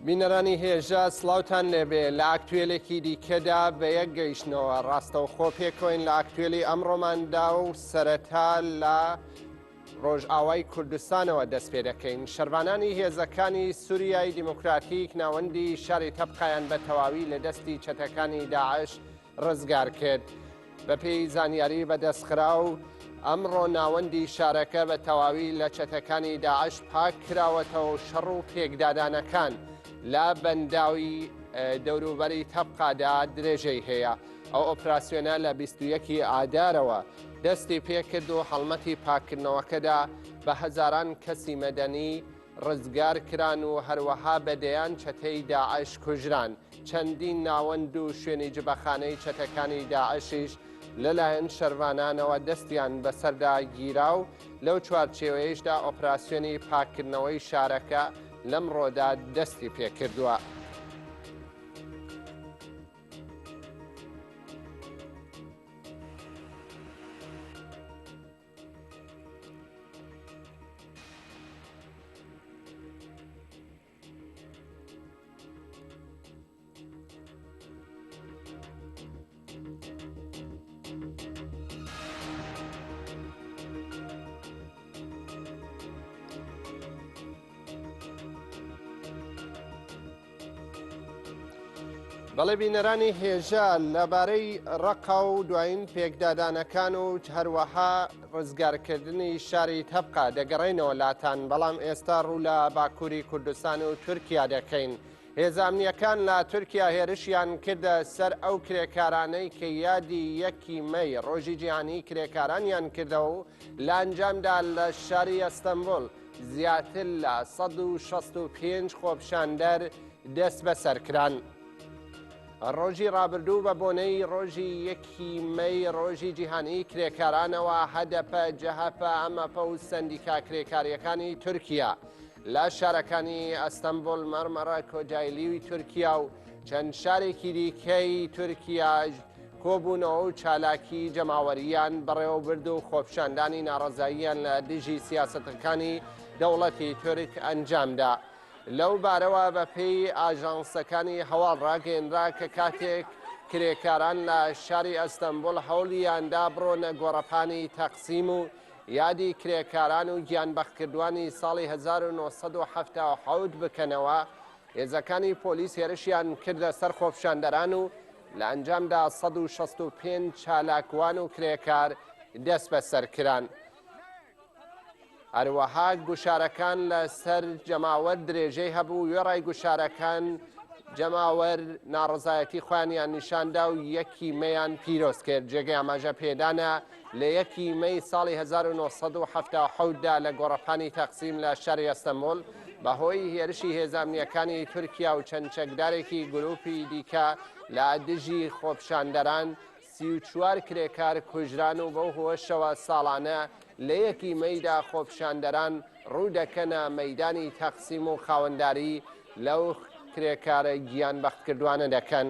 بینەرانی هێژە سڵاوتان لێبێ لە ئاکتوێلێکی دیکەدا بە یەک گەیشتنەوە ڕاستەوخۆ پێکۆین لە ئاکتوێلی ئەمڕۆماندا و سەرەتا لە ڕۆژئاوای کوردستانەوە دەست پێ دەکەین. شەروانانی هێزەکانی سووریای دیموکراتیک ناوەندی شاری تەبقایان بە تەواوی لە دەستی چەتەکانی داعش ڕزگار کرد. بەپێی زانیاری بەدەستخرا و ئەمڕۆ ناوەندی شارەکە بە تەواوی لە چەتەکانی داعش پاک کراوەتەوە و شەڕ و پێکدادانەکان لە بەنداوی دەوروبەری تەبقادا درێژەی هەیە. ئەو ئۆپراسیۆنە لە 21 ئادارەوە دەستی پێکرد و هەڵمەتی پاکردنەوەکەدا بە هەزاران کەسی مەدەنی ڕزگار کران و هەروەها بەدەیان چەتەی داعش کوژران. چەندین ناوەند و شوێنی جبەخانەی چەتەکانی داعشیش لەلایەن شەروانانەوە دەستیان بەسەردا گیرا و لەو چوارچێوەیەشدا ئۆپراسیۆنی پاکردنەوەی شارەکە لەمڕۆدا دەستی پێکردووە. بەڵێ بینەرانی هێژە لەبارەی ڕقا و دوایین پێکدادانەکان و هەروەها ڕزگارکردنی شاری تەبقا دەگەڕێنەوە لاتان، بەڵام ئێستا ڕوو لە باکووری کوردستان و تورکیا دەکەین. هێزانیەکان لە تورکیا هێرشیان کردە سەر ئەو کرێکارانەی کە یادی 1 مەی ڕۆژی جیهانی کرێکارانیان کردەوە و لە ئەنجامدا لە شاری ئەستەمبول زیاتر لە 165 خۆپشاندەر دەست بەسەرکران. ڕۆژی ڕابردوو بە بۆنەی ڕۆژی 1 مەی ڕۆژی جیهانی کرێکارانەوە هەدەپە جەهەپە ئەمەپە و سەندیکا کرێکاریەکانی تورکیا لە شارەکانی ئەستەمبول، مەرمەڕە، کۆجایلیوی تورکیا و چەند شارێکی دیکەی تورکیا کۆبوونەوە و چالاکی جەماوەریان بەڕێوەبرد و خۆپشاندانی ناڕەزاییان لە دژی سیاسەتەکانی دەوڵەتی تورک ئەنجامدا. لەو بارەوە بەپێی ئاژانسەکانی هەواڵ ڕاگەیەنرا کە کاتێک کرێکاران لە شاری ئەستەمبول هەوڵیاندا بڕۆنە گۆڕەپانی تەقسیم و یادی کرێکاران و گیانبەختکردوانی ساڵی 1970 بکەنەوە، هێزەکانی پۆلیس هێرشیان کردە سەر خۆپشاندەران و لە ئەنجامدا 165 چالاکوان و کرێکار دەست بەسەرکران. هەروەها گوشارەکان لەسەر جەماوەر درێژەی هەبوو، وێڕای گوشارەکان جەماوەر ناڕزایەتی خۆیانیان نیشاندا و 1 مەیان پیرۆز کرد. جێگەی ئاماژە پێدانە لە 1 مەی ساڵی 1970دا لە گۆڕەپانی تەقسیم لە شاری ئەستەمبول بەهۆی هێرشی هێزانیەکانی تورکیا و چەند چەکدارێکی گروپی دیکە لە دژی خۆپشاندەران 34 کرێکار کوژران و بەو هۆشەوە ساڵانە لە 1 مەیدا خۆپشاندەران ڕوو دەکەنە مەیدانی تەقسیم و خاوەنداری لەو کرێکارە گیانبەختکردوانە دەکەن.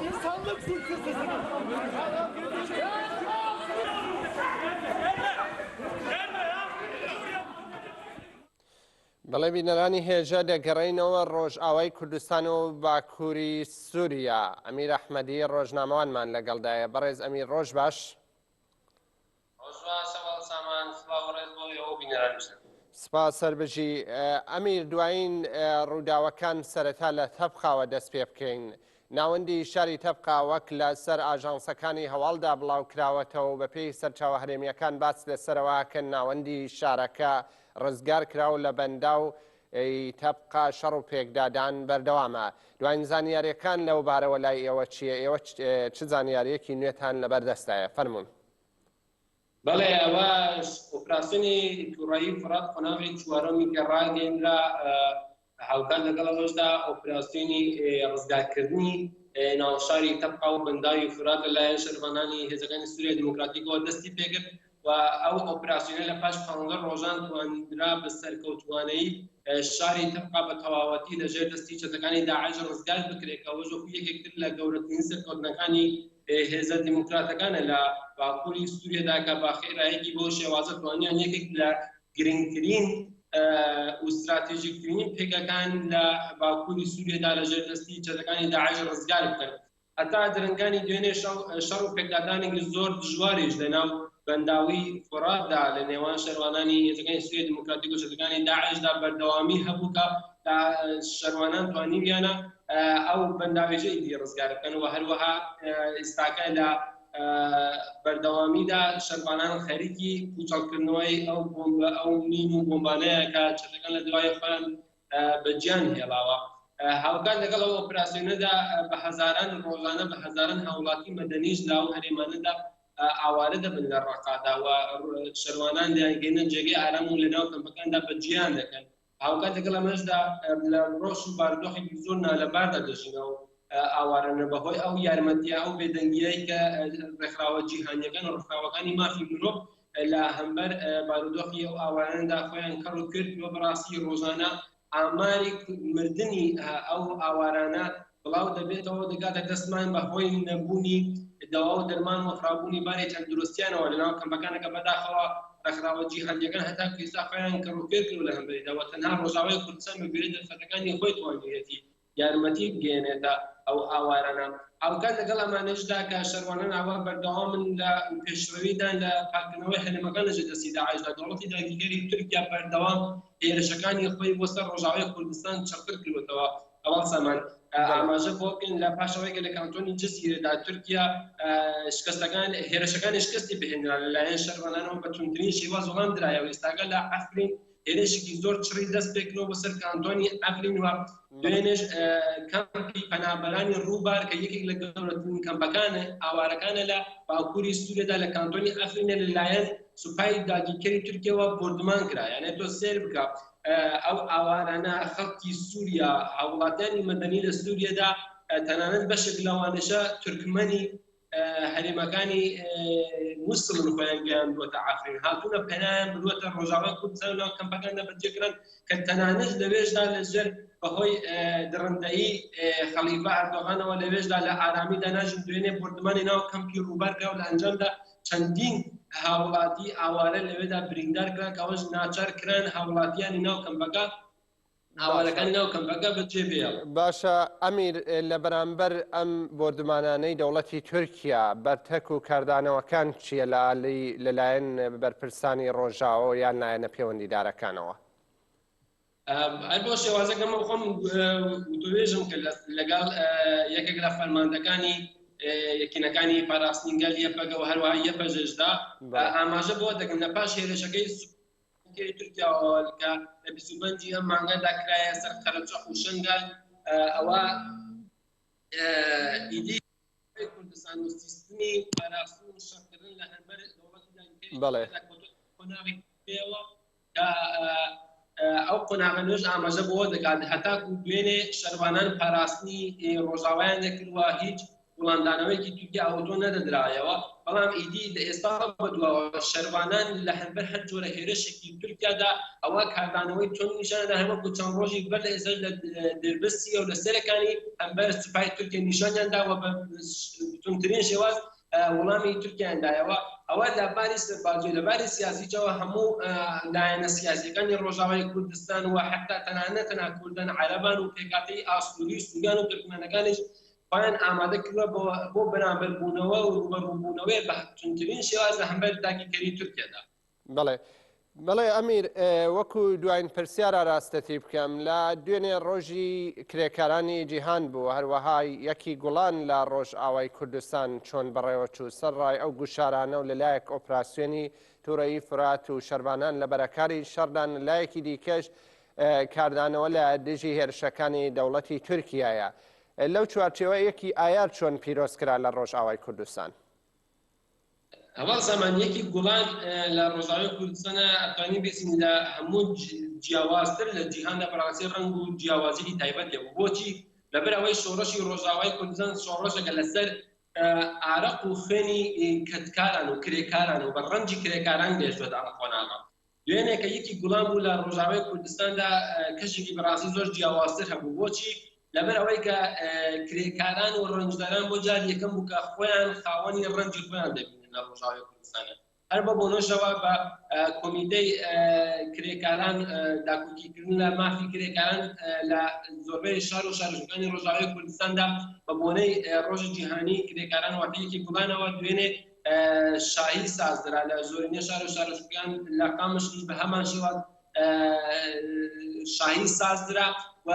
İnsanlık sürküsüzü. بەڵێ بینەرانی هێژە دەگەڕێینەوە ڕۆژئاوای کوردستان و باکووری سووریا. ئەمیر ئەحمەدی ڕۆژنامەوانمان لەگەڵدایە. بەڕێز ئەمیر، ڕۆژ باش. سپاس سەربژی. ئەمیر، دوایین ڕووداوەکان سەرەتا لە تەبخاوە دەست پێ بکەین. ناوەندی شاری تەبقا وەک لە سەر ئاژانسەکانی هەواڵدا بڵاو کراوەتەوە بە پێی سەرچاوە هەرێمیەکان باس لەسەرەوە کە ناوەندی شارەکە ڕزگار کراو لە بەندا و تەبقا شەڕ و پێکدادان بەردەوامە. دوایین زانیاریەکان لەو بارەوە لای ئێوە چییە؟ ئێوە چ زانیاریەکی نوێتان لەبەردەستایە؟ فەرموون. بەڵێ ئەوە ئۆپراسیۆنی تووڕەیی فڕات قۆناغی چوارەمی کە ڕاگەیەنرا هاوکات لەگەڵ ئەوەشدا ئۆپراسیۆنی ڕزگارکردنی ناوشاری تەبقا و بەنداوی فرات لەلایەن شەروانانی هێزەکانی سووریا دیموکراتیکەوە دەستی پێکرد و ئەو ئۆپراسیۆنە لە پاش 15 ڕۆژان توانرا بە سەرکەوتوانەی شاری تەبقا بە تەواوەتی لەژێر دەستی چەتەکانی داعش ڕزگار بکرێتەوە ژۆ یەکێکتر لە گەورەترین سەرکەوتنەکانی هێزە دیموکراتەکانە لە باکووری سووریادا کە با خێرایەکی بۆ شێوازە توانیان یەکێک لە گرنگترین و استراتیژیکترین پێکەکان لە باکووری سووریادا لەژێر دەستی چەتەکانی داعش ڕزگار بکەن. هەتا درنگانی دوێنێ شەڕ و پێکدادانێکی زۆر دژواریش لەناو بەنداوی فڕاتدا لە نێوان شەروانانی هێزەکانی سووریا دیموکراتیک و چەتەکانی داعشدا بەردەوامی هەبوو کە شەروانان توانیویانە ئەو بەنداوێژەی دی ڕزگار بکەن و هەروەها ئێستاکە لە بەردەوامیدا شەروانان خەریکی کوچەڵکردنەوەی ئەو مین و بۆمبانەیە کە چەتەکان لە دوای خۆیان بەجیان هێڵاوە. هاوکات لەگەڵ ئەو ئۆپراسیۆنەدا بە هەزاران ڕۆژانە بە هەزاران هاوڵاتی مەدەنیش لە ئەو هەرێمانەدا ئاوارە دەبن لە ڕقادا و شەروانان دایانگەێنە جێگەی ئارام و لەناو کەمپەکاندا بەجیان دەکەن. هاوکات لەگەڵ ئەمەشدا لە ڕۆژ و بارودۆخێکی زۆر نالەباردا دەژینەوە ئاوارانە بەهۆی ئەو یارمەتیە ئەو بێدەنگیەی کە ڕێکخراوە جیهانیەکان و ڕێکخراوەکانی مافی مرۆڤ لە هەمبەر بارودۆخی ئەو ئاوارانەدا خۆیان کەڕ و کرد و بەڕاستی ڕۆژانە ئاماری مردنی ئەو ئاوارانە بڵاو دەبێتەوە دەگاتە دەستمان بەهۆی نەبوونی داوا و دەرمان و خراپبوونی بارێک تەندروستیانەوە لەناو کەمپەکانەکە بەداخەوە ڕێکخراوە جیهانیەکان هەتا ئێستا خۆیان کەڕوکێر کرد لە هەمبەریداوە تەنها ڕۆژاوای کوردستان بەگوێرە دەرفەتەکانی خۆی توانێتی یارمەتی بگەێنێتە ئەو ئاوارانە. هاوکات لەگەڵ ئەمانەشدا کە شەروانان ئاوا بەردەوامن لە پێشڕەویدان لە پاکردنەوەی هەرێمەکان لەژێر دەستی داعشدا دەوڵەتی داگیرکەری تورکیا بەردەوام هێرشەکانی خۆی بۆ سەر ڕۆژاوای کوردستان چەقر کردوێتەوە. ئەوەڵ سامان ئاماژە بۆ بکەین لە پاشەوەیکە لە کانتۆنی جزیرەدا تورکیا شکستەکان هێرشەکانی شکستی بهێنرا لەلایەن شەروانانەوە بە توندترین شێواز وەڵام درایەوە. ئێستاگە لە ئەفرین هێرشێکی زۆر چڕی دەست پێکردەوە بەسەر کانتۆنی ئەفرین و دوێنێش کەمپی پەنابەرانی ڕووبار کە یەکێک لە گەورەترین کەمپەکانە ئاوارەکانە لە باکووری سووریادا لە کانتۆنی ئەفرینە لەلایەن سوپای داگیرکەری تورکیەوە بردمان کرا. یانێ تۆ سێر بکە ئەو ئاوارانە خەڵکی سووریا هاوڵاتیانی مەدەنی لە سووریادا تەنانەت بەشێک لەوانەشە تورکمەنی هەرێمەکانی مووسڵن خۆیان گەیاندووەتە ئەفرین هاتوونە پێنایان بردووەتە ڕۆژاوای کوردستان لەو کەمپەکاندا بەجێکران کە تەنانەت لەوێژدا لەژێر بەهۆی درڕندەیی خەلیفە ئەردۆغانەوە لەوێژدا لە ئارامیدا ناژن دوێنێ بردمانی ناو کەمپی ڕووبار کرا و لە ئەنجامدا چەندین هاوڵاتی ئاوارە لەوێدا بریندار کرا کە ئەوەش ناچار کران هاوڵاتیانی ناو کەمپەکە ئاوارەکانی ناو کەمپەکە بەجێ بێڵ. باشە ئەمیر لە بەرامبەر ئەم بردمانانەی دەوڵەتی تورکیا بەرتەک و کاردانەوەکان چییە لەلایەن بەرپرسانی ڕۆژاوە یان لایەنە پەیوەندیدارەکانەوە؟ هەر بۆ شێوازەکەمە خۆم وتوێژم کە لەگەڵ یەکێک لە فەرماندەکانی یەکینەکانی پاراستنیگەل یەپەگەوە هەروەها یەپەژێشدا ئاماژە بۆ دەکەم لە پاش هێرشەکەی تورکیاوە کە لە 25 ئەم مانگەدا کرایە سەر قەرەچەق و شەنگال ئەوە ئیدی کوردستان و سیستمی پاراستن و شەڕکردن لە هەربەر دەوڵەتی داگیرکەری پێوە کە ئەو قۆناغە نوێژ ئاماژە بۆ دەکات هەتاکو دوێنێ شەروانان پاراستنی ڕۆژاوایان نەکردووە هیچ وڵاندانەوەیکی تورکیا ئەوتۆ نەدەدرایەوە بەڵام ئیدی لە ئێستا بەدواوە شەروانان لە هەربەر هەر جۆرە هێرشێکی تورکیادا ئەوە کاردانەوەی چۆن نیشانەدا هەموو چەند ڕۆژی بەر لە ئێستا لە دەربەستی و لە سەرەکانی هەمبەر سوپای تورکیا نیشانیانداوە بە توندترین شێواز وەڵامی تورکیایاندایەوە ئەوە لە باری سەربازوی لە باری سیاسیچەوە هەموو لایەنە سیاسیەکانی ڕۆژاوای کوردستان و حتا تەنانەتەنها کوردن عەرەبان و پێکاتەی ئاسووری سوودان و تورکمەنەکانیش خۆیان ئامادە کردووە بۆ بەرامبەربوونەوە و ڕوبەڕووبوونەوەی بە توندترین شێواز لە هەمبەر داگیرکەری تورکیادا. بەڵێ بەڵێ ئەمیر وەکو دوایین پرسیارە ڕاستەتی بکەم لە دوێنێ ڕۆژی کرێکارانی جیهان بوو هەروەها یەکی گوڵان لە ڕۆژ ئاوای کوردستان چۆن بەڕێوە چوو سەرڕای ئەو گوشارانە و لەلایەک ئۆپراسیۆنی تووڕەیی فرات و شەربانان لە بەرەکاری شەردان لایەکی دیکەش کاردانەوە لە دژی هێرشەکانی دەوڵەتی تورکیایە لەو چوارچێوە یەکی ئایار چۆن پیرۆزکرا لە ڕۆژ ئاوای کوردستان ئەوە زمانیەکی گوڵان لە ڕۆژاوی کوردستانە ئەتوانی بێسین لە هەموو جیاوازتر لە جیهاندا بەڕاستی ڕنگ و جیاوازی تایبەت لێ بۆچی لەبەر ئەوەی شۆڕشی ڕۆژاوای کوردستان شۆڕشێکە لەسەر ئارەق و خوێنی کەتکاران و کرێکاران و بە ڕەنجی کرێکاران دێژێت ئەڵەخۆناغا دوێنێکە یەکی گوڵان بوو لە ڕۆژاوای کوردستاندا کەشێکی بەڕاستی زۆر جیاوازتر هەبوو بۆچی لەبەر ئەوەی کە کرێکاران و ڕەنجداران بۆ جار یەکەم بوو کە خۆیان خاوەنی ڕەنجی خۆیان دەبینن لە ڕۆژاوی کوردستانە هەر بە بۆنەشەوە بە کۆمیتەی کرێکاران داکۆکیکردن لە مافی کرێکاران لە زۆربەی شار و شارۆچکانی ڕۆژاوی کوردستاندا بە بۆنەی ڕۆژی جیهانی کرێکاران واتەیەکی گوڵانەوە دوێنێ شاهی سازدرا لە زۆرینە شار و شارۆچکیان لە قامشی بە هەمان شێوە شاهی سازدرا و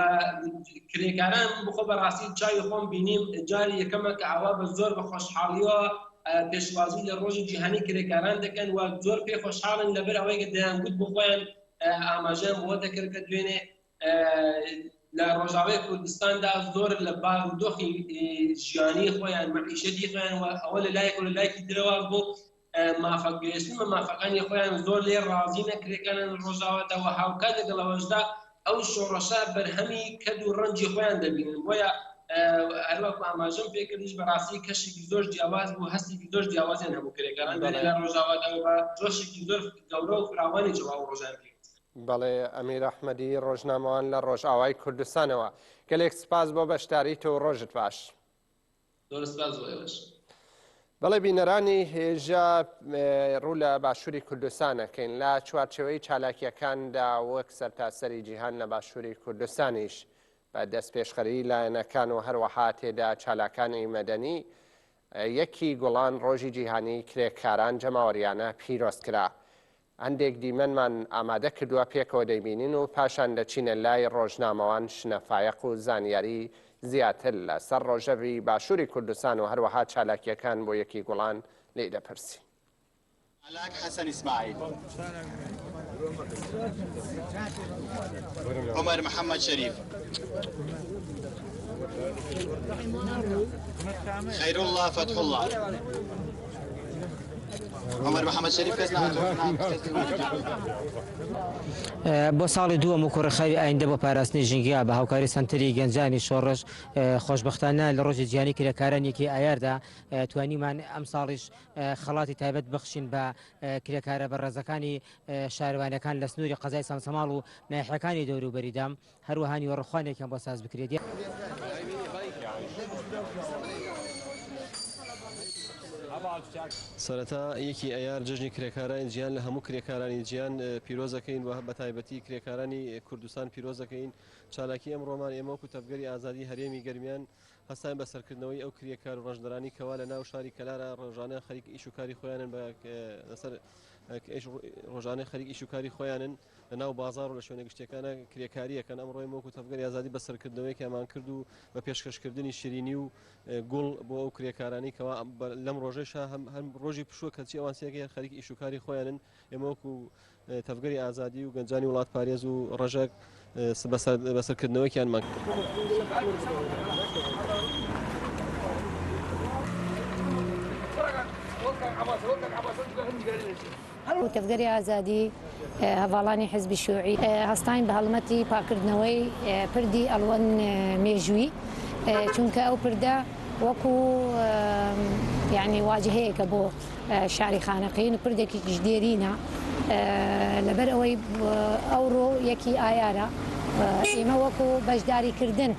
کرێکاران بخۆ بەڕاستی چاوی خۆم بینیم جاری یەکەمە کە ئاوا بە زۆر بە خۆشحاڵیەوە پێشوازی لە ڕۆژی جیهانی کرێکاران دەکەن و زۆر پێ خۆشحاڵن لەبەر ئەوەی کە دەیانگوت بخۆیان ئاماژەیان بۆ دەکرد کە دوێنێ لە ڕۆژاوی کوردستاندا زۆر لە بارودۆخی ژیانی خۆیان مەعیشەتی خۆیان و ئەوە لەلایەک و لەلایەکی درەوە بۆ مافەگەیشتن بە مافەکانی خۆیان زۆر لێ ڕازی نەکرێکانن ڕۆژاواتەوە هاوکات لەگەڵەوەشدا ئەو شۆڕەشە بەرهەمی کەد و ڕەنجی خۆیان دەبینن بۆیە هەروەکو ئاماژەم پێکردیش بەڕاستی کەشێکی زۆر جیاواز بوو هەستێکی زۆر جیاوازیان هەبوو کرێکاران لە ڕۆژاواتەوە بە جۆشێکی زۆر گەورە و فراوانی جواب ڕۆژان بەڵێ ئەمیر ئەحمەدی ڕۆژنامەوان لە ڕۆژ ئاوای کوردستانەوە گەلێک سپاس بۆ بەشداریت و ڕۆژت باش زۆر سپاس بۆ ئێوەش بەڵێ بینەرانی هێژە ڕوو لە باشووری کوردستانەکەین لە چوارچێوەی چالاکیەکاندا وەک سەرتاسەری جیهان لە باشووری کوردستانیش بە دەست پێشخەری لایەنەکان و هەروەها تێدا چالاکانی مەدەنی یەکی گوڵان ڕۆژی جیهانی کرێکاران جەماوەریانە پیرۆزکرا هەندێک دیمەنمان ئامادە کردووە پێکەوە دەیبینین و پاشان دەچینە لای ڕۆژنامەوان شنەفایەق و زانیاری زیاتر لەسەر ڕۆژەوی باشووری کوردستان و هەروەها چالاکیەکان بۆ یەکی گوڵان لێ دەپرسین. علاق حسن إسماعيل عمر محمد شريف خير الله فتح الله عمر محمد شريف بۆ ساڵی دووەم و کوڕەخاوی ئایندە بۆ پاراستنی ژینگیا بە هاوکاری سەنتەری گەنجانی شۆڕش خۆشبەختانە لە ڕۆژی جیهانی کرێکارانێکی ئایاردا توانیمان ئەم ساڵیش خەڵاتی تایبەت بخشین بە کرێکارە بەڕێزەکانی شارەوانەکان لە سنووری قەزای سامسەماڵ و ناحیەکانی دەوروبەریدام هەروەها نیوەڕۆخوانێکیان بۆ ساز بکرێت. سەرەتا یەکی ئەیار جژنی کرێکارانی جیان لە هەموو کرێکارانی جیان پیرۆزەکەین و بە تایبەتی کرێکارانی کوردستان پیرۆزەکەین چالاکی ئەم ڕۆمان ئێمە وەکو تەبگەری ئازادی هەرێمی گەرمیان هەستان بە سەرکردنەوەی ئەو کرێکار و ڕەشدەرانی کەوا لە ناو شاری کەلارە ڕۆژانە خەریک ئیش و کاری خۆیانن لەسەر ڕۆژانە خەریک ئیش و کاری خۆیانن لە ناو بازار و لە شوێنە گشتەکانە کرێکاریەکەن ئەم ڕۆی وەکو تەبگەری ئازادی بە سەرکردنەوەی کەمان کرد و بە پێشکەشکردنی شیرینی و گوڵ بۆ ئەو کرێکارانی کەوا لەم ڕۆژەشە هەم ڕۆژی پشووە کەچی ئەوانسیەکە خەریک ئیش و کاری خۆیانن ئێمە وەکو تەبگەری ئازادی و گەنجانی وڵات پارێز و ڕژەک بەسەرکردنەوەیان مان تەبگەری ئازادی هەواڵانی حزبی شووعی هەستاین بە هەڵمەتی پاکردنەوەی پردی ئەڵوەن مێژووی چونکە ئەو پردە وەکو یعنی واجهەیەکە بۆ شاری خانەقین و پردێکی گشتێرینە لەبەر ئەوەی ئەوڕۆ یەکی ئایارە ئێمە وەکو بەشداریکردن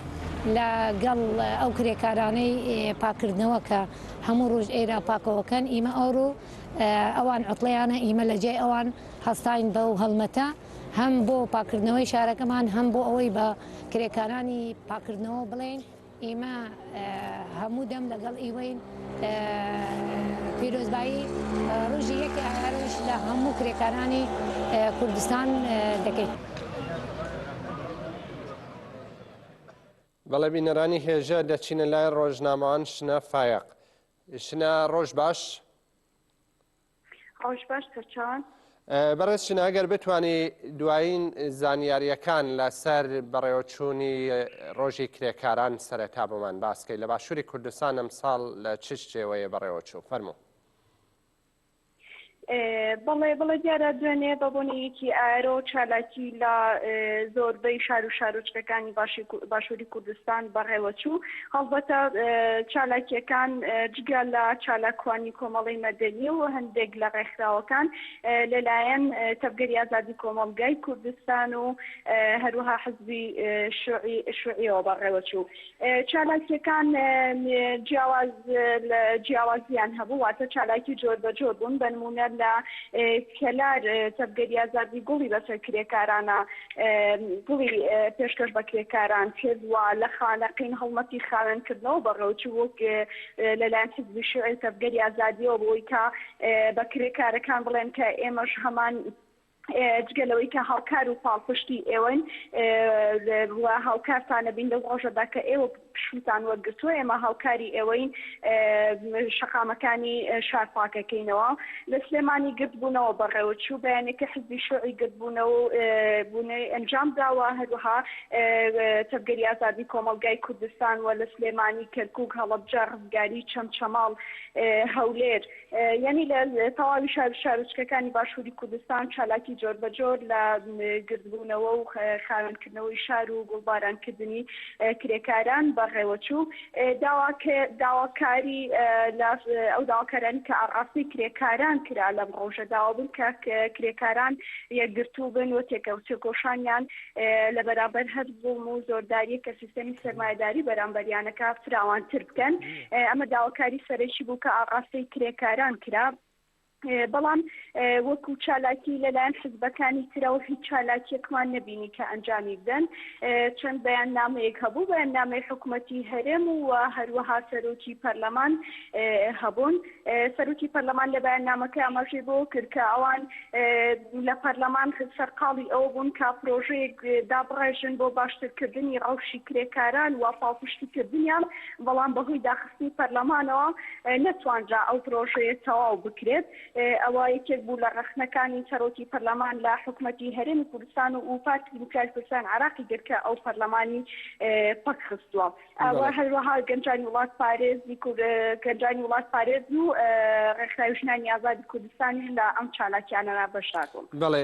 لەگەڵ ئەو کرێکارانەی پاکردنەوە کە هەموو ڕۆژ ئێرا پاکەوەکەن ئیمە ئەوڕۆ ئەوان عوتڵیانە ئیمە لە جێ ئەوان هەستاین بەو هەڵمەتە هەم بۆ پاکردنەوەی شارەکەمان هەم بۆ ئەوەی بە کرێکارانی پاکردنەوە بڵێن ئێمە هەموو دەم لەگەڵ ئیوەین پیرۆزبایی ڕۆژی یەکی ئایارش لە هەموو کرێکارانی کوردستان دەکەیت. بەڵێ بینەرانی هێژە دەچینە لای ڕۆژنامەوان شنە فایق. شنە ڕۆژ باش؟ ڕۆژ باش سەرچاوان. بەڕێز شنە ئەگەر بتوانی دوایین زانیاریەکان لەسەر بەڕێوەچوونی ڕۆژی کرێکاران سەرەتا بۆمان باسکەی لە باشووری کوردستان ئەمساڵ لە چ شێوەیە بەڕێوەچوو فەرموو. بەڵێ دیارە دوێنێ بەبوونیەکی ئایرۆ چالاکی لە زۆربەی شار و شارۆچکەکانی باشووری کوردستان بەڕێوەچوو هەڵبەتە چالاکیەکان جگە لە چالاکوانی کۆمەڵی مەدەنی و هەندێک لە ڕێکخراوەکان لەلایەن تەبگەری ئازادی کۆمەڵگای کوردستان و هەروەها حزبی شوعیەوە بەڕێوەچوو. چالاکیەکان جیاوازیان هەبوو واتە چالاکی جۆر بە جۆر بوون بەنمونە لە کەلار تەبگەری ئازادی گوڵی بەسەر کرێکارانە گوڵی پێشکەش بە کرێکاران کردووە لە خانەقین هەڵمەتی خاوێنکردنەوە بەڕێوەچوو وەک لەلایەن حزبی شوعی تەبگەری ئازادیەوە بۆی کە بە کرێکارەکان بڵێن کە ئێمەش هەمان جگەلەوەی کە هاوکار و پاڵپشتی ئێوەن هاوکارتانە بین لەو ڕۆژەدا کە ئێوە پشتتان وەرگرتووە ئێمە هاوکاری ئێوەین شەقامەکانی شار پاکەکەینەوە لە سلێمانی گرتبوونەوە بەڕێوەچوو بەیانێکە حزبی شوعی گرتبوونەوە بوونەی ئەنجام داوە هەروەها تەبگەری ئازادی کۆمەڵگای کوردستان و لە سلێمانی کەرکووک هەڵەبجە ڕزگاری چەمچەماڵ هەولێر یعنی لە تەواوی شارۆچکەکانی باشووری کوردستان چالاکی جۆر بە جۆر لە گرتبوونەوە و خاوێنکردنەوەی شار و گوڵبارانکردنی کرێکاران بەڕێوەچوو داواکاری ئەو داواکارانی کە ئاڕاستی کرێکاران کرا لەم ڕۆژەداوە بن کە کرێکاران یەکگرتوو بن و تێکۆشانیان لە بەرامبەر هەر زوڵم و زۆرداری کە سیستەمی سەرمایه‌داری بەرامبەریانەکە فراوانتر بکەن ئەمە داواکاری سەرەکی بوو کە ئاڕاستی کرێکاران کرا. بەڵام وەکو چالاکی لەلایەن حزبەکانی ترەوە هیچ چالاکیەکمان نەبینی کە ئەنجامی بدەن چەند بەیان نامەیەک هەبوو بەیان نامەی حکوومەتی هەرێم و هەروەها سەرۆکی پەرلەمان هەبوون سەرۆکی پەرلەمان لە بەیان نامەکە ئاماژەی بۆ کرد کە ئەوان لە پەرلەمان سەرقاڵی ئەوە بوون کە پرۆژەیەک دابڕێژن بۆ باشترکردنی ڕەوشی کرێکاران و پاڵپشتیکردنیان بەڵام بەهۆی داخستنی پەرلەمانەوە نەتوانرا ئەو پرۆژەیە تەواو بکرێت ئەوە یەکێک بوو لە ڕخنەکانی سەرۆکی پەرلەمان لە حکوومەتی هەرێمی کوردستان و پارتی دیموکراسی کوردستان عراقی گرکە ئەو پەرلەمانی پەک خستووە ئەوە هەروەها گەنجانی وڵات پارێزی گەنجانی وڵات پارێز و ڕێکخراوێژنانی ئازادی کوردستانی لە ئەم چالاکیانەدا بەشدار بوون. بەڵێ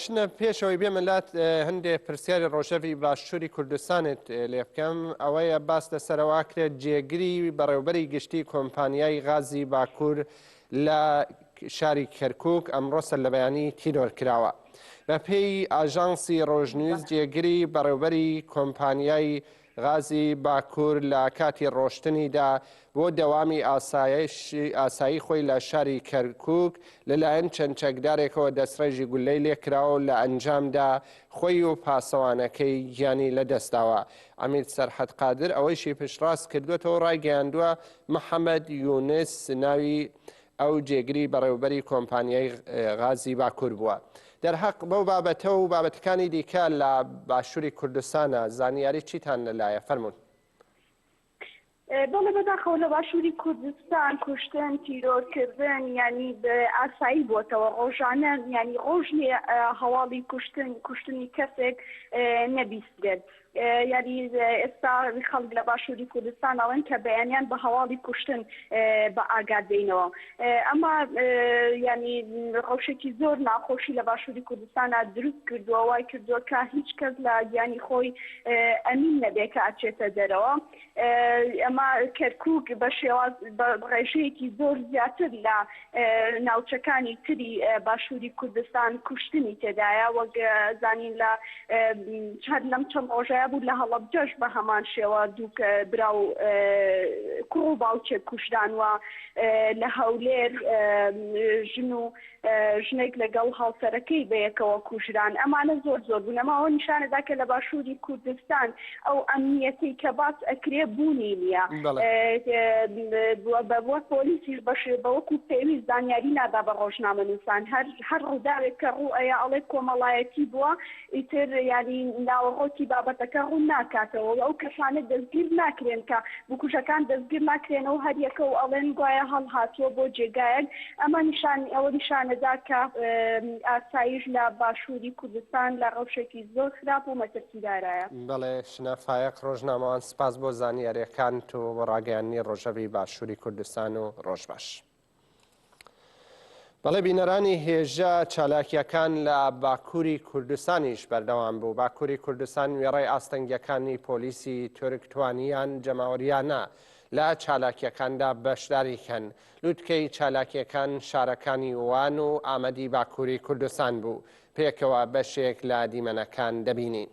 شنە پێشەوەی بێمەلات هەندێک پرسیاری ڕۆژەوی باشووری کوردستانت لێ بکەم ئەوەیە باس لەسەرەوە کرێت جێگری بەڕێوەبەری گشتی کۆمپانیای غازی باکوور لە شاری کەرکووک ئەمڕۆ سەرلەبەیانی تیرۆر کراوە. بە پێی ئاژانسی ڕۆژنیوز جێگری بەڕێوەبەری کۆمپانیای غازی باکوور لە کاتی ڕۆشتنیدا بۆ دەوامی ئاسایی خۆی لە شاری کەرکووک لەلایەن چەند چەکدارێکەوە دەستڕێژی گولەی لێکراوە و لە ئەنجامدا خۆی و پاسەوانەکەی گیانی لەدەستداوە. ئەمیر سەرحەد قادر ئەوەیشی پشتڕاست کردوێتەوە ڕایگەیاندووە محەممەد یونس ناوی ئەو جێگری بەڕێوەبەری کۆمپانیای غازی باکوور بووە. دەرحەق بەو بابەتە و بابەتەکانی دیکە لە باشووری کوردستانە زانیاری چیتان لەلایە فەرموون. بەڵێ بەداخەوە لە باشووری کوردستان کوشتن تیرۆرکردن ینی ئاسایی بووەتەوە ڕۆژانە ینی ڕۆژنێ هەواڵی کوشتنی کەسێک نەبیستێت. یعنی ئێستا خەڵک لە باشووری کوردستان ئەوەن کە بەیانیان بە هەواڵی کوشتن بە ئاگاد دێنەوە ئەمە ینی ڕەوشێکی زۆر ناخۆشی لە باشووری کوردستانە دروست کردووە وای کردووە کە هیچ کەس لە گیانی خۆی ئەمین نەبێت کە ئاچێتە دەرەوە. ئەمە کەرکووک بە شێواز ڕێژەیەکی زۆر زیاتر لە ناوچەکانی تری باشووری کوردستان کوشتنی تێدایە وەک زانین لە لەم چەند ڕۆژە وایە بوو لە هەڵەبجەش بە هەمان شێوە دوو برا و کوڕ و باوچێک کوژران وە لە هەولێر ژن و ژنێک لەگەڵ هاوسەرەکەی بەیەکەوە کوژران. ئەمانە زۆر زۆر بوون. ئەماوە نیشانەدا کە لە باشووری کوردستان ئەو ئەمنیەتی کە باس ئەکرێ بوونی نییە. بۆ پۆلیسیش بەوەکو پێویست زانیاری نادا بە ڕۆژنامەنووسان. هەر ڕووداوێک کە ڕوو ئەیە ئەڵێ کۆمەڵایەتی بووە ئیتر یانی ناوەڕۆکی بابەتەکە ڕوو ناکاتەوە. ئەو کەسانە دەستگیر ناکرێن کە بکوژەکان دەستگیر ناکرێنەوە هەر یەکە و ئەڵێن گوایە هەڵهاتووە بۆ جێگایەک. ئەمە ئەوە نیشانەدا کە ئاسایش لە باشووری کوردستان لە ڕەوشێکی زۆر خراپ و مەترسیدارایە. بەڵێ شنەفایەق ڕۆژنامەوان سپاس بۆ زانیاریەکان و بۆ ڕاگەیاندنی ڕۆژەوی باشووری کوردستان و ڕۆژ باش. بەڵێ بینەرانی هێژە چالاکیەکان لە باکووری کوردستانیش بەردەوام بوو. باکووری کوردستان وێڕای ئاستەنگیەکانی پۆلیسی تورک توانیان جەماوەریانە لە چالاکیەکاندا بەشداریکەن. لووتکەی چالاکیەکان شارەکانی وان و ئامەدی باکووری کوردستان بوو. پێکەوە بەشێک لە دیمەنەکان دەبینین.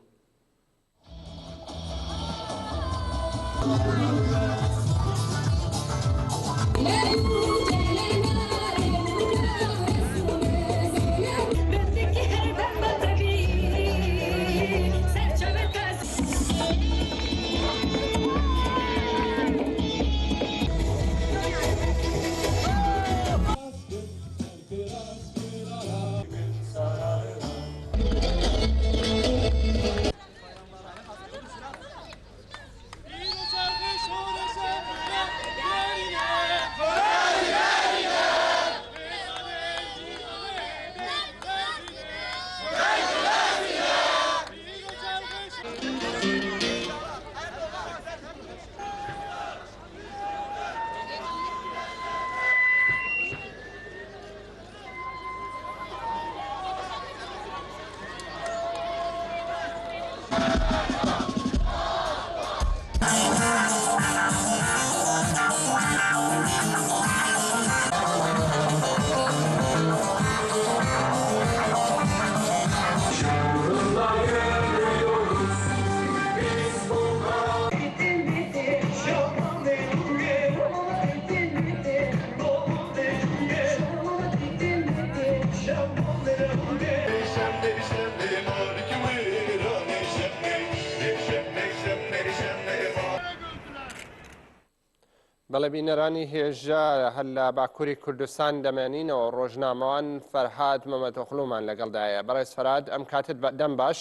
بەڵێ بینەرانی هێژە هەر لە باکووری کوردستان دەمێنینەوە ڕۆژنامەوان فەرهاد مەمەدۆخلومان لەگەڵدایە. بەڕێز فەرهاد ئەم کاتت دەم باش؟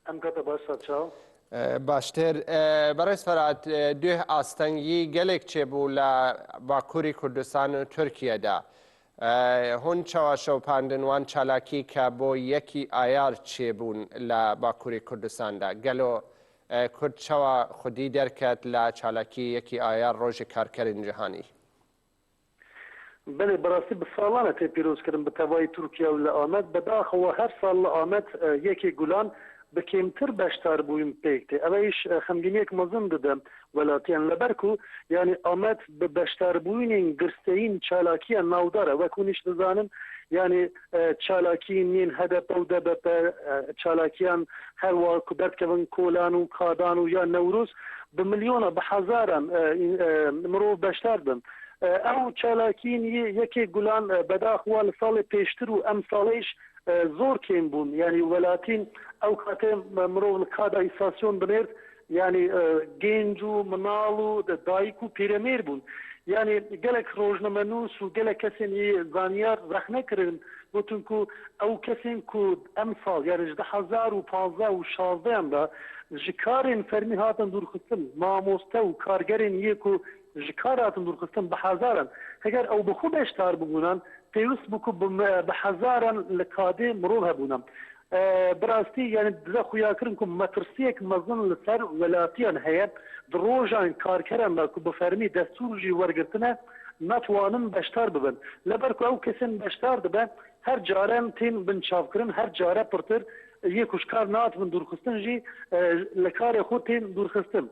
ئەم کاتە باش چاو باشتر. بەڕێز فەرهاد دوێ ئاستەنگی گەلێک چێبوو لە باکووری کوردستان و تورکیەدا. هون چاوەشەوپاندنوان چالاکی کە بۆ یەکی ئایار چێبوون لە باکووری کوردستاندا. گەلۆ کورد چاوە خودی دەرکات لە چالاکی یەکی ئایار ڕۆژی کارکەرین جیهانی. بەێ بەڕاستی بە ساڵانە تێ پیرۆزکردن بە تەوای تورکیا و لە ئامەد بەداخەوە هەر ساڵ لە ئامەد یەکی گولان بکەمتر بەشدار بووین پێکتێ. ئەوەیش خەمگینیەک مەزن دەدەم وەلاتیان لەبەرکو و یعنی ئامەد بە بەشداربووینین گرستەین چالاکیە ناودارە وەکوونیش دەزانن یعنی چالاکی نین هەدەپە و دەبەپە چالاکیان هەروە کوبەتکەون کۆلان و کادان و یا نەوروز بە ملیۆنە بە حەزاران مرۆڤ بەشدار بن. ئەو چالاکین یەکێک گولان بەداخوا لە ساڵی پێشتر و ئەم ساڵیش زۆر کێم بوون. یعنی وەلاتین ئەو کاتێ مرۆڤ لە کادا ئیستاسیۆن بنێرد یعنی گەنج و مناڵ و دایک و پیرەمێر بوون. یعنی gelek rojnamenûs û gelek kesên yê zaniyar rexne kirin gotin ku ew kesên ku em sal yani ji 2015 û 16 da ji karên fermî hatin dûrxistin mamoste û kargerên yê ku ji kar hatin dûrxistin bi hezaran heger ew bi xwe beşdar bibûnan pêwîst bû ku bi hezaran li kadê mirov hebûnan. Birastî yani dize xuyakirin ku metirsiyek mezin li ser welatiyan heye di rojan karkeran da ku bi fermî destûr jî wergirtine natwanin beşdar bibin. Leber ku ew kesên beşdar dibe her caren tên bin çavkirin her care pirtir yê kuşkar natin dûrxistin jî li karê xwe tên dûrxistin.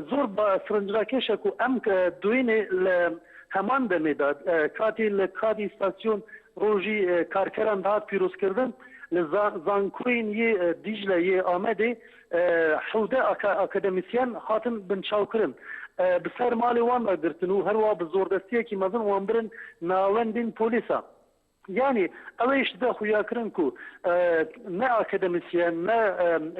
Zor sirincirakeşe ku em duînê li heman demê da katî li kadî stasyon rojî karkeran da hat pîrozkirdin li zankurên yê Dîcle yê Amedê hewde akademîsyen hatin binçavkirin. Bi ser malê wan ve girtin û herwa bi zordestiyekî mezin wan birin navendên polîsa. Yani ev işte de xuyakirin ku ne akademisyen ne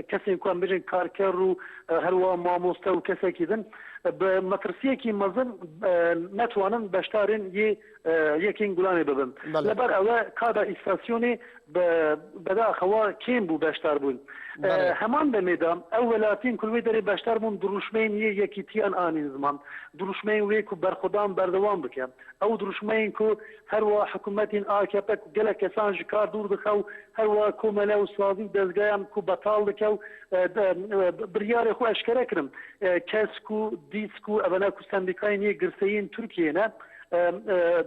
kesên ku em bêjin karker û herwa mamoste û kesekî din bi metirsiyekî mezin netwanin beşdarên yê yekên Gulanê bibin. Leber ew kada îstasyonê bedaxewa kêm bû beşdar bûn. Heman demê de ew welatiyên ku wê derê beşdar bûn duruşmeyên yê yekîtiyan anîn ziman. Duruşmeyên wê ku berxwedan berdewam bike. Ew duruşmeyên ku herwa hikûmetên AKP ku gelek kesan ji kar dûr dixe û herwa komele û sazî dezgehyan ku betal dike û biryarê xwe eşkere kirin. KESK û DİSK û evene ku sendîkayên yê girseyên Tirkiyeyê ne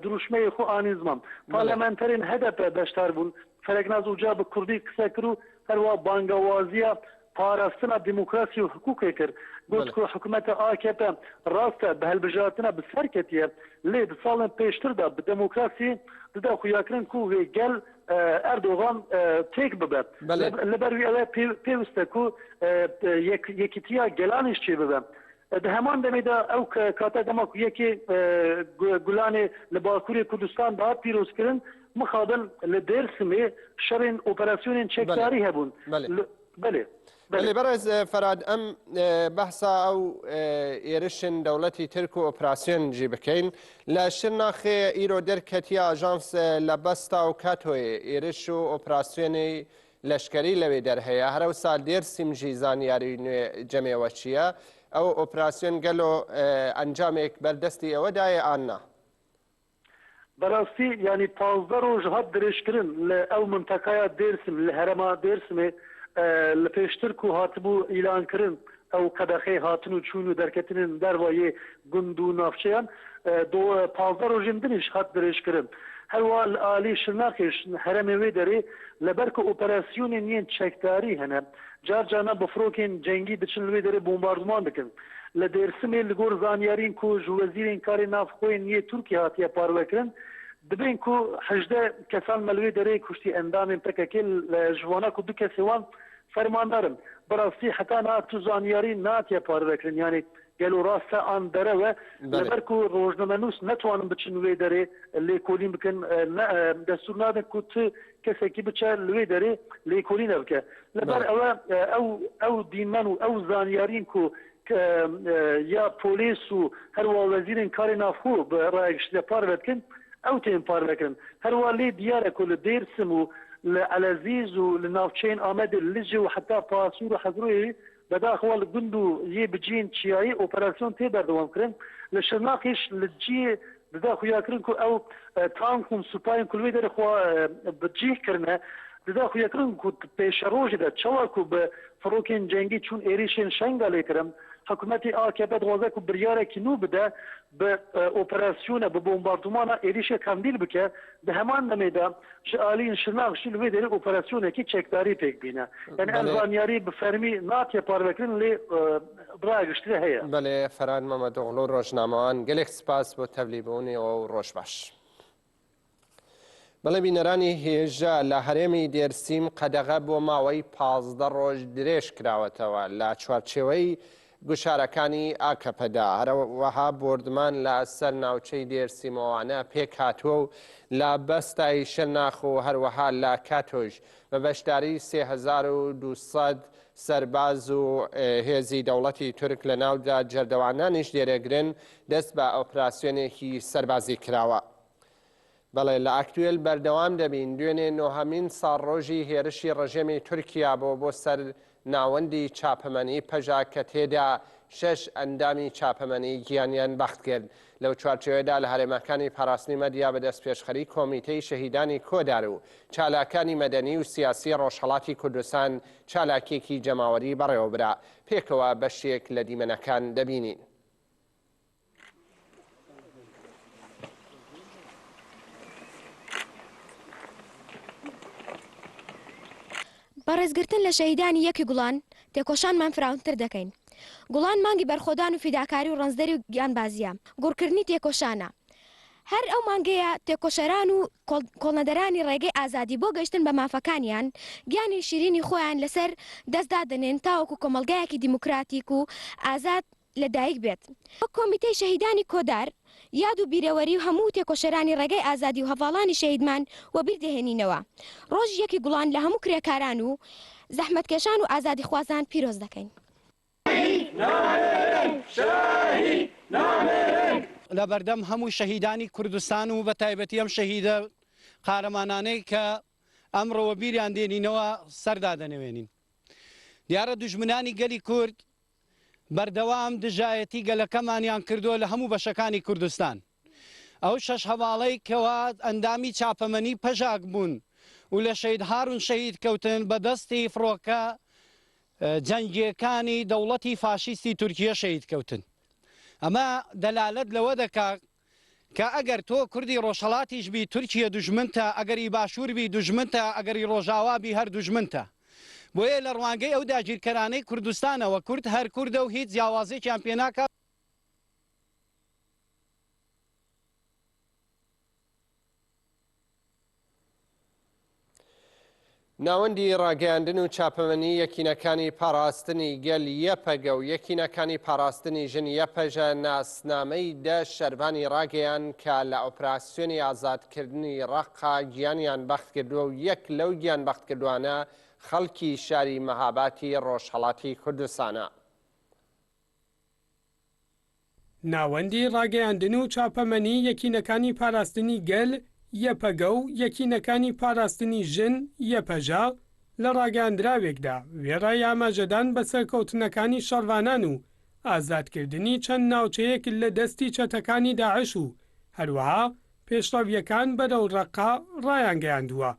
duruşmeyê xwe anîn ziman. Parlamenterên HDP beşdar bûn. Fereknaz Uca bi Kurdî qise kir û herwa bangewaziya parastina demokrasî û hukûkê kir. Got ku hikûmeta AKP rast e bi helbijartina bi ser ketiye lê di salên pêştir de bi demokrasî dide xuyakirin ku vê gel Erdogan têk bibe. Li ber wî ew pêwîst e ku yekîtiya gelanê çê bibe. Di heman demê de ew kate dema ku yekê Gulanê li Bakurê Kurdistan daha pîrozkirin mixabin li Dêrsimê şerên operasyonên çekdarî hebûn. Belê. بله برز فراد ام بحثا او ایرشن دولتی ترک و اپراسیون جی بکین لشناخ ایرو درکتی آژانس لبستا و کاتوی ایرش و اپراسیون لشکری لوی در هیا هر او سال دیر سیم جی زانیاری جمعی وچیه او اپراسیون گلو انجام ایک بردستی او دای آننا براستی یعنی 15 روز هات درشکرین او منطقه Dêrsim li herema Dêrsimê li pêştir ku hatibû îlan kirin ew qedexê hatin û çûn û derketinin dervayê gund û navçeyan 15 rojên din jî hat dirêjkirin. Herwa li alî Şirnexê heremê wê derê leber ku operasyonên yên çekdarî hene car carna bi firokên cengî diçin li wê derê bombarduman dikin. Li Dêrsimê li gor zanyarîn ku ji wezîrên karê navxweyên yê Tirkiye hatiye parvekirin dibên ku 18 kesan me li wê derê kuştî endamên PKK ji wana ku du kesê wan fermandarin. Birastî heta na tu zanyarî natiye parvekirin yani gelo rasta an dere ve leber ku rojnamenûs netwanin biçin wê derê lêkolîn bikin destûr nadin ku tu kesekî biçe li wê derê lêkolîn bike. Leber ew dînmen û ew zanyarîn ku ya polîs û herwa wezîrên karê navxwe bi rayekiştiye parvekin ew tên parvekirin. Herwa lê diyar e ku li Dêrsim û li Elezîz û li navçeyên Amedê Licê û heta Pasûr û Hezrûyê bedaxewa li gund û yê biciyên çiyayî operasyon tê berdewam kirin. Li Şirnexê li ciyê dide xuyakirin ku ew tank û supayên ku li wê derê xwe bi cih kirine dide xuyakirin ku pêşe rojê de çawa ku bi firokên cengî çûn êrişên Şengalê kirin hikûmetê AKP dixwaze ku biryarekî nû bide bi operasyona bi bombardumana êrişê Kandîl bike di heman demê de ji aliyên Şirnex jî li wê derê operasyonekî çekdarî pêk bîne. Yani em zanyarî bi fermî natiye parvekirin lê biragiştî heye. Belê Ferhan Memedoğlu rojnamewan gelek spas bo tevlîbûnê û roj baş. بەڵێ بینەرانی هێژە لە هەرێمی دێرسیم قەدەغە بۆ ماوەی 15 ڕۆژ درێژ کراوەتەوە لە چوارچێوەی گوشارەکانی ئاکەپەدا هەروەها بردمان لە سەر ناوچەی دێرسیمەوانە پێک هاتووە و لە بەستای شەرناخ و هەروەها لە کاتۆژ بە بەشداری 3200 سەرباز و هێزی دەوڵەتی تورک لە ناودا جەردەوانانیش دێرەگرن دەست بە ئۆپراسیۆنێکی سەربازی کراوە. بەڵێ لە ئاکتوێل بەردەوام دەبین دوێنێ نۆهەمین ساڵڕۆژی هێرشی ڕژێمی تورکیا بۆ سەر ناوەندی چاپەمەنی پەژا کە تێدا 6 ئەندامی چاپەمەنی گیانیان بەخت کرد لەو چوارچێوەدا لە هەرێمەکانی پاراستنی مەدیا بەدەست پێشخەری کۆمیتەی شەهیدانی کۆدار و چالاکانی مەدەنی و سیاسی ڕۆژهەڵاتی کوردستان چالاکێکی جەماوەری بەڕێوەبرا پێکەوە بەشێک لە دیمەنەکان دەبینین. بەڕێزگرتن لە شەهیدانی یەکی گوڵان تێکۆشانمان فراونتر دەکەین. گوڵان مانگی بەرخۆدان و فیداکاری و ڕەنزدەری و گیانبازیە گوڕکردنی تێکۆشانە. هەر ئەو مانگەیە تێکۆشەران و کۆڵنەدەرانی ڕێگەی ئازادی بۆ گەشتن بە مافەکانیان گیانی شیرینی خۆیان لەسەر دەستدا دەنێن تاوەکو کۆمەلگایەکی دیموکراتیک و ئازاد لەدایک بێت. کۆمیتەی شەهیدانی کۆدار یاد و بیرەوەری و هەموو تێکۆشەرانی ڕێگەی ئازادی و هەڤاڵانی شەهیدمان وە بیردەهێنینەوە. ڕۆژی یەکی گوڵان لە هەموو کرێکاران و زەحمەتکێشان و ئازادی خوازان پیرۆز دەکەین. لە بەردەم هەموو شەهیدانی کوردستان و بە تایبەتی ئەم شەهیدە قارەمانانەی کە ئەمڕۆوە بیریان دێنینەوە سەردا دەنەوێنین. دیارە دوژمنانی گەلی کورد بەردەوام دژایەتی گەلەکەمانیان کردووە لە هەموو بەشەکانی کوردستان. ئەو شەش هەواڵەی کەوا ئەندامی چاپەمەنی پەژاک بوون و لە شەهید هارون شەهید کەوتن بە دەستی فڕۆکە جەنگیەکانی دەوڵەتی فاشیستی تورکیە شەهید کەوتن. ئەمە دەلالەت لەوە دەکات کە ئەگەر تۆ کوردی ڕۆژهەڵاتیش بی تورکیە دوژمنتە، ئەگەری باشوور بی دوژمنتە، ئەگەری ڕۆژاوا بی هەر دوژمنتە. بۆیە لە ڕوانگەی ئەو داگیرکەرانەی کوردستانەوە کورد هەر کووردە و هیچ جیاوازێکیان پێ ناکات. ناوەندی ڕاگەیاندن و چاپەمەنی یەکینەکانی پاراستنی گەل یەپەگە و یەکینەکانی پاراستنی ژن یەپەژە ناسنامەی دە شەربانی ڕاگەیان کە لە ئۆپراسیۆنی ئازادکردنی ڕەقا گیانیان بەخت کردووە و یەک لەو گیان بەخت کردوانە خەڵکی شاری مەهاباتی ڕۆژهەڵاتی کوردستانە. ناوەندی ڕاگەیاندن و چاپەمەنی یەکینەکانی پاراستنی گەل یەپەگە و یەکینەکانی پاراستنی ژن یەپەژە لە ڕاگەاندراوێکدا وێڕای ئاماژەدان بە سەرکەوتنەکانی شەڕوانان و ئازادکردنی چەند ناوچەیەک لە دەستی چەتەکانی داعش و هەروەها پێشڕەویەکان بەرەو ڕەقا ڕایانگەیاندووە.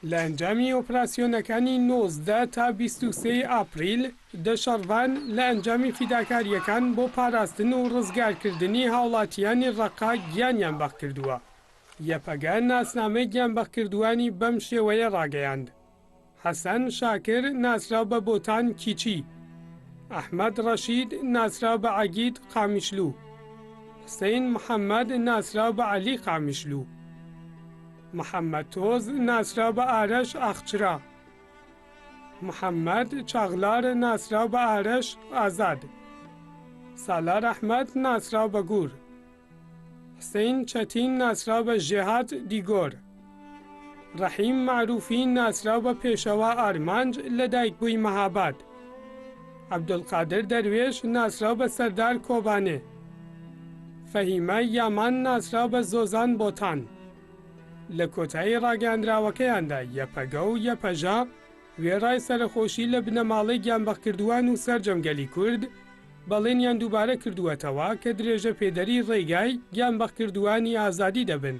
لە ئەنجامی ئۆپراسیۆنەکانی 19 تا 23 ئاپریل دە شەڕوان لە ئەنجامی فیداکاریەکان بۆ پاراستن و ڕزگارکردنی هاوڵاتیانی ڕەقا گیانیان بەخ کردووە. یەپەگە ناسنامەی گیانبەخکردووانی بەم شێوەیە ڕاگەیاند. حەسەن شاکر ناسراو بە بۆتان کیچی، ئەحمەد ڕەشید ناسراو بە عەگید قامیشلو، حسین محەممەد ناسراو بە عەلی قامیشلو، محەممەد تۆز ناسراو بە ئارەش ئاخچرا، محەممەد چاغلار ناسراو بە ئارەش ئازاد، سالار ئەحمەد ناسراو بە گور، حسین چەتین ناسراو بە ژێهات دیگۆر، ڕەحیم معروفی ناسراو بە پێشەوە ئارمانج لە دایکبووی مەهاباد، عەبدولقادر دەروێش ناسراو بە سەردار کۆبانێ، فەهیمە یامان ناسراو بە زۆزان بۆتان. لە کۆتایی ڕاگەاندراوەکەیاندا یەپەگە و یەپەژە وێڕای سەرخۆشی لە بنەماڵەی گیانبەخکردووان و سەرجەمگەلی کورد بەڵێنیان دووبارە کردووەتەوە کە درێژە پێدەری ڕێگای گیانبەخکردووانی ئازادی دەبن.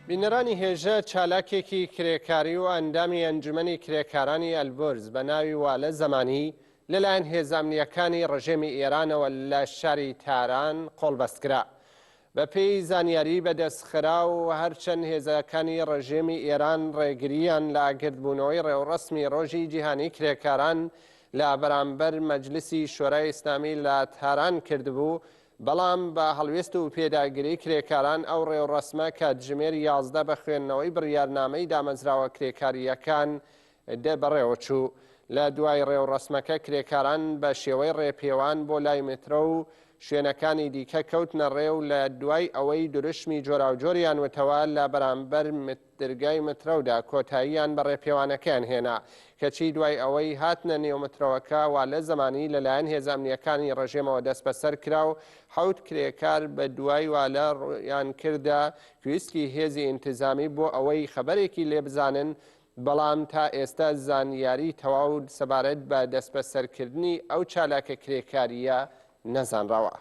بینەرانی هێژە چالاکێکی کرێکاری و ئەندامی ئەنجومەنی کرێکارانی ئەلبرز بە ناوی والە زەمانی لەلایەن هێزامنیەکانی ڕژێمی ئێرانەوە لە شاری تاران قۆڵبەستکرا. بە پێی زانیاری بەدەستخرا و هەرچەند هێزەکانی ڕژێمی ئێران ڕێگریان لە ئاگرتبوونەوەی ڕێوڕسمی ڕۆژی جیهانی کرێکاران لە بەرامبەر مەجلیسی شۆرای ئیسلامی لە تاران کردبوو، بەڵام بە هەڵوێست و پێداگیری کرێکاران ئەو ڕێوڕسمە کە دژمێری 11 بە خوێندنەوەی بڕیارنامەی دامەزراوە کرێکاریەکان بەڕێوە چوو. لە دوای ڕێوڕسمەکە کرێکاران بە شێوەی ڕێپێوان بۆ لای مترۆ و شوێنەکانی دیکە کەوتنە ڕێو لە دوای ئەوەی درشمی جۆراوجۆریان وتەوە لە بەرامبەر دەرگای مترۆدا کۆتاییان بە ڕێپێوانەکەیان هێنا، کەچی دوای ئەوەی هاتنە نێو مترۆوەکە والە زەمانی لەلایەن هێزامنیەکانی ڕژێمەوە دەست بەسەر کرا و 7 کرێکار بە دوای والە ڕویان کردا کویسکی هێزی ئینتیزامی بۆ ئەوەی خەبەرێکی لێ بزانن، بەڵام تا ئێستا زانیاری تەواو سەبارەت بە دەستبەسەرکردنی ئەو چالاکە کرێکاریە نەزانراوە.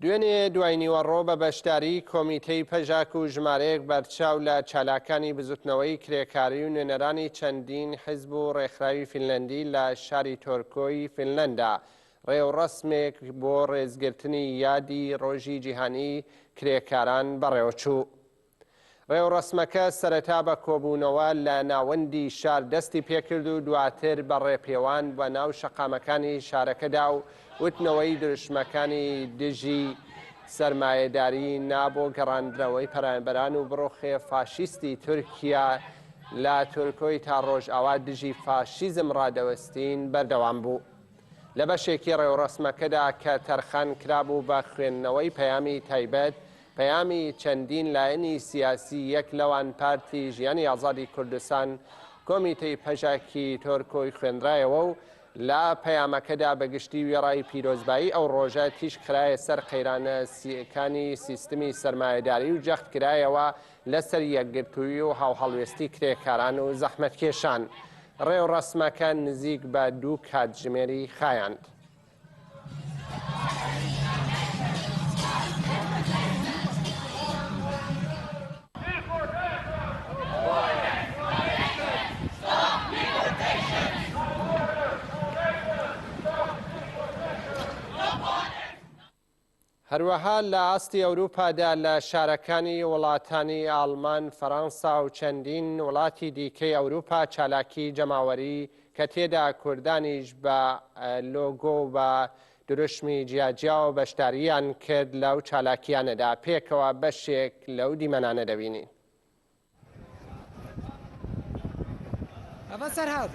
دوێنێ دوای نیوەڕۆ بە بەشداری کۆمیتەی پەژاک و ژمارەیەک بەرچاو لە چالاکانی بزوتنەوەی کرێکاری و نوێنەرانی چەندین حیزب و ڕێکخراوی فینلەندی لە شاری تۆرکۆی فینلەندا ڕێوڕەسمێک بۆ ڕێزگرتنی یادی ڕۆژی جیهانی کرێکاران بەڕێوەچوو. ڕێوڕەسمەکە سەرەتا بە کۆبوونەوە لە ناوەندی شار دەستی پێکرد و دواتر بە ڕێپێوان بە ناو شەقامەکانی شارەکەدا و وتنەوەی دروشمەکانی دژی سەرمایەداری نابۆ گەڕاندنەوەی پەرامبەران و بڕۆخێ فاشیستی تورکیا لە تورکۆی تا ڕۆژئاوا دژی فاشیزم ڕادەوەستین بەردەوام بوو. لە بەشێکی ڕێوڕەسمەکەدا کە تەرخان کرابوو بە خوێندنەوەی پەیامی تایبەت، پەیامی چەندین لایەنی سیاسی، یەک لەوان پارتی ژیانی ئازادی کوردستان کۆمیتەی پەژاکی تۆرکۆی خوێندرایەوە و لە پەیامەکەدا بەگشتی وێڕای پیرۆزبایی ئەو ڕۆژە تیش کرایە سەر قەیرانەکانی سیستمی سەرمایەداری و جەخت کرایەوە لەسەر یەکگرتووی و هاوهەڵوێستی کرێکاران و زەحمەتکێشان. ڕێوڕەسمەکە نزیک بە 2 کاتژمێری خایاند. هەروەها لە ئاستی ئەوروپادا لە شارەکانی وڵاتانی ئاڵمان، فەڕەنسا و چەندین وڵاتی دیکەی ئەوروپا چالاکی جەماوەری کە تێدا کوردانیش بە لۆگۆ بە دروشمی جیاجیا و بەشداریان کرد لەو چالاکیانەدا. پێکەوە بەشێک لەو دیمەنانە دەبینین. ئەمە سەرهاو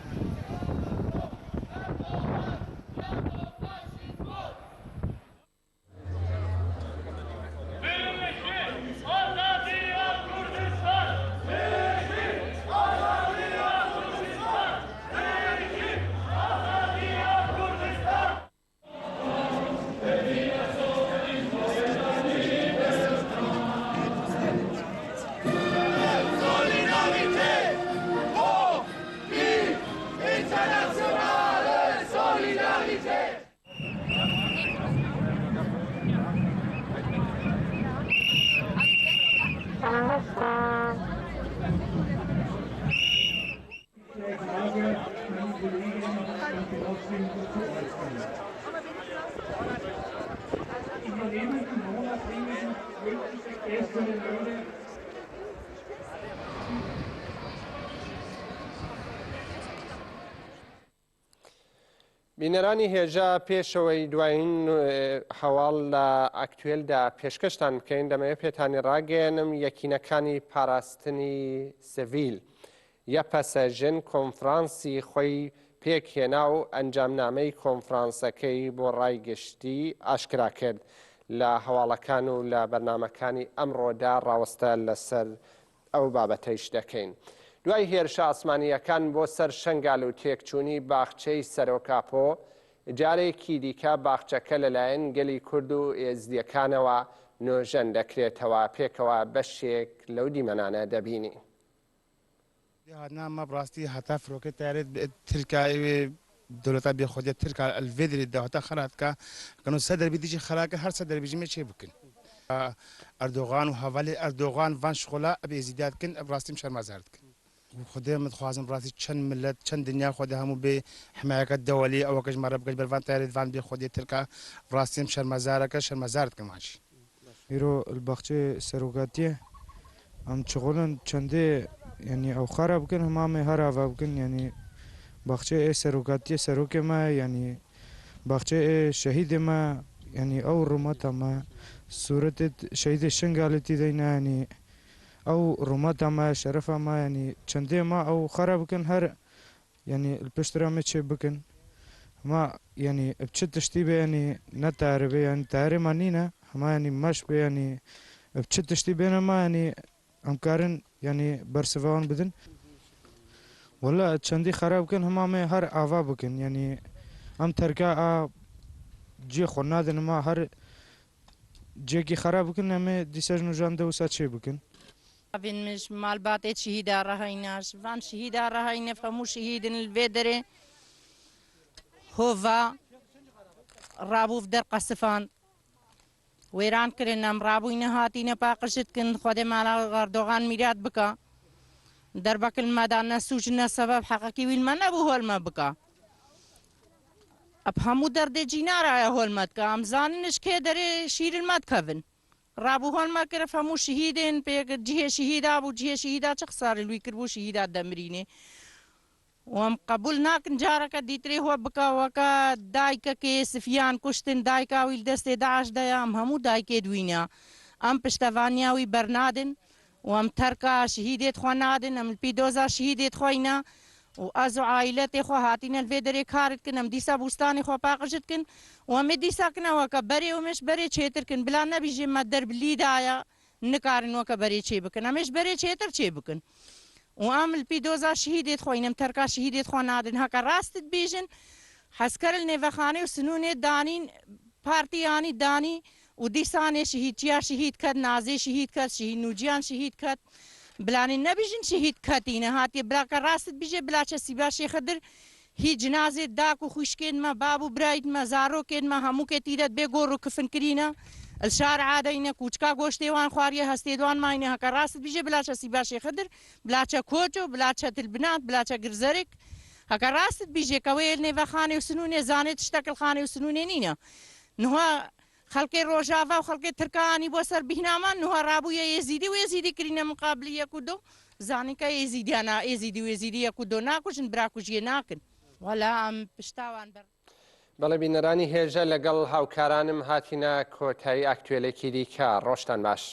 بینەرانی هێژە پێشەوەی دوایین هەواڵ لە ئەکتوێلدا پێشکەشتان بکەین دەمەوێت پێتانی ڕاگەێنم یەکینەکانی پاراستنی سڤیل یە پەسەژن کۆنفرانسی خۆی پێکهێنا و ئەنجامنامەی کۆنفرانسەکەی بۆ ڕایگەشتی ئاشکرا کرد لە هەواڵەکان و لە بەرنامەکانی ئەمڕۆدا ڕاوەستە لەسەر ئەو بابەتەیش دەکەین. دوای هێرشە ئاسمانیەکان بۆ سەر شنگال و تێکچوونی باخچەی سەرۆکاپۆ، جارێکی دیکە باخچەکە لەلایەن گەلی کورد و ئێزدیەکانەوە نۆژەن دەکرێتەوە. پێکەوە بەشێک لەو دیمەنانە دەبینی. هاتنامە بڕاستی هەتا فرۆکە تارێت ترکای دەوڵەتە بێخۆدیە ترکا ئەلڤێدری داهاتە خەراتکە کەنو سە دەربی دیجی خەراکە هەر سە دەربیژمێ چێ بکن. ئەردۆغان و هەوالی ئەردۆغان ڤان شخۆلا ئەبێ زیدادکن ئەبڕاستیم شەرمەزاردکن. خودێ متخوازم ڕاستی چەند ملت چەند دنیا خۆدە هەموو بێ حمایەکە دەوەلی ئەوە کەژمارە بگەش بەرڤان تارێت ڤان بێ خۆدی ترکا ڕاستیم شەرمەزارەکە شەرمەزارت کەماشی. ئیرۆ البەخچێ سەرۆگاتیە ئەم چغۆلن چەندێ ینی ئەو خارە بکەن هەمامێ هەراڤا بکەن ینی باخچە ئێ سەرۆگاتیە سەرۆکێمە ینی باخچە ئێ شەهیدێمە ینی ئەو ڕوومەتەمە سوورەتت شەهیدێ شنگالەتی دەینا ینی ئەو ڕوومەتەمە شەرەفەمە ینی چەندێمە ئەو خارە بکەن هەر ینی پشترامێ چێ بکەن هەما ینی بچ تشتی بێ ینی نەتارە بێ ینی تارێمە نینە هەما ینی مەش بێ ینی بچ تشتی بێنەمە ینی ئەمکارن ینی بەرسڤەوان بدن وەلا چەندی خەرا بکەن هەمامێ هەر ئاوا بکەن ینی ئەم تەرکا جێ خۆ نادنما هەر جێکی خەرا بکەن ئەمێ دیسەژ نوژان دەوسا چێ بکەن. مش مالباتێ شهیدا ڕەهەیناش ڤان شهیدا ڕەهەینە هەموو شهیدن لێ دەرێ هۆڤا ڕابوو دەرقەسفان وێران کرێن ئەم ڕابووینە هاتیینە پاقشتکن خودێ مالا ئەردۆغان میرات بکە دەربەکن مەدانە سوژنە سەبەب حەقەکی ویلمە نەبوو هۆلمە بکە ئەپ هەموو دەردێکی نارایە هۆلمەتکە ئەمزاننش کێ دەرێ شیرمەت کەون ڕابوو هەڵمەکرە هەموو شهیدێن پێ جهێ شهیدا بوو جهێ شهیدا چ خساری لوی کردبوو شهیدا دەمرینێ وام قبول ناکن جارەکە دیترێ هۆ بکەوەکە دایکەکێ سفیان کوشتن دایکاوی دەستێ داعش دەیام هەموو دایکێ دوینە ئەم پشتەوانیاوی بەرنادن وام تەرکا شهیدێت خوا نادن ئەم پیدۆزا شهیدێت خۆینە و ئەز و عائلەتێ خۆ هاتینە لێ دەرێ کارتکن ئەم دیسا بوستانی خۆ پاقژتکن وەمێ دیساکنەوەکە بەرێ ومش بەرێ چێترکن بلا نەبیژێمە دەربلیدایە نکارنەوەکە بەرێ چێ بکن ئەمش بەرێ چێتر چێ بکن و ئەم پیدۆزا شهیدێت خۆینم تەرکا شهیدێت خۆ نادن هەکە ڕاستت بێژن حەسکەر نێڤەخانەی و سنوونێ دانین پارتیانی دانی و دیسانێ شهیدچیا شهید کەت نازێ شهید کەت شهید نوجیان شهید کەت بلانی نەبیژن شهید کەتینە هاتیە براکە ڕاستت بژێ بلاچە سیباشێ خدر هیچ جنازێت داک و خوشکێنمە باب و برایتمە زارۆکێنمە هەمووکێتیرەت بێ گۆڕ و کفنکرینە الشار عادەینە کوچکا گۆشتێوان خواریە هەستێدوان ماینە هەکە ڕاست بژێ بلاچە سیباشێ خدر بلاچە کۆچ و بلاچە تلبنات بلاچە گرزەرێک هەکە ڕاستت بژێکەوەی نێڤەخانێ و سنوونێ زانێت شتەکەڵخانێ و سنوونێ نینە نوها خەڵکی ڕۆژاوا و خەڵکی ترکانی بۆ سەر بهینامان نوها ڕابوویە ئێزیدی و ئێزیدی کرینە مقابلی یەک و دۆ زانیکە ئێزیدیانە ئێزیدی و ئێزیدی یەک و دۆ ناکوژن براکوژیە ناکن وەلا ئەم پشتاوان بەر بەڵێ بینەرانی هێژە لەگەڵ هاوکارانم هاتینە کۆتایی ئاکتوێلێکی دیکە ڕۆشتان باش.